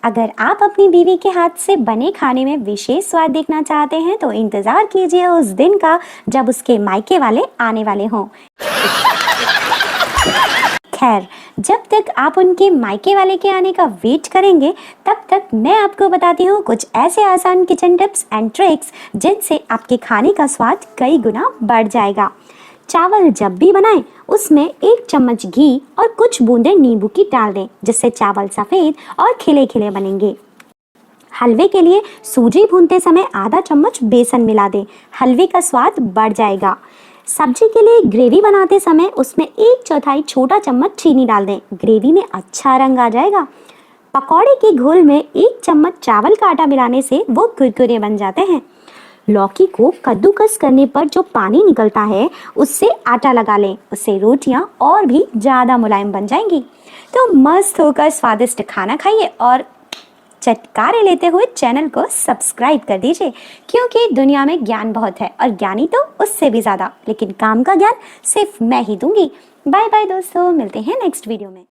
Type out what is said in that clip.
अगर आप अपनी बीवी के हाथ से बने खाने में विशेष स्वाद देखना चाहते हैं तो इंतज़ार कीजिए उस दिन का जब उसके मायके वाले आने वाले हों। खैर, जब तक आप उनके मायके वाले के आने का वेट करेंगे, तब तक मैं आपको बताती हूँ कुछ ऐसे आसान किचन टिप्स एंड ट्रिक्स जिनसे आपके खाने का स्वाद कई गुना बढ़ जाएगा। चावल जब भी बनाएं, उसमें 1 चम्मच घी और कुछ बूंदें नींबू की डाल दें, जिससे चावल सफ़ेद और खिले खिले बनेंगे। हलवे के लिए सूजी भूनते समय आधा चम्मच बेसन मिला दें, हलवे का स्वाद बढ़ जाएगा। सब्जी के लिए ग्रेवी बनाते समय उसमें 1/4 छोटा चम्मच चीनी डाल दें, ग्रेवी में अच्छा रंग आ जाएगा। पकौड़े के घोल में 1 चम्मच चावल का आटा मिलाने से वो कुरकुरे बन जाते हैं। लौकी को कद्दूकस करने पर जो पानी निकलता है उससे आटा लगा लें, उससे रोटियां और भी ज़्यादा मुलायम बन जाएंगी। तो मस्त होकर स्वादिष्ट खाना खाइए और चटकारे लेते हुए चैनल को सब्सक्राइब कर दीजिए, क्योंकि दुनिया में ज्ञान बहुत है और ज्ञानी तो उससे भी ज़्यादा, लेकिन काम का ज्ञान सिर्फ मैं ही दूंगी। बाय बाय दोस्तों, मिलते हैं नेक्स्ट वीडियो में।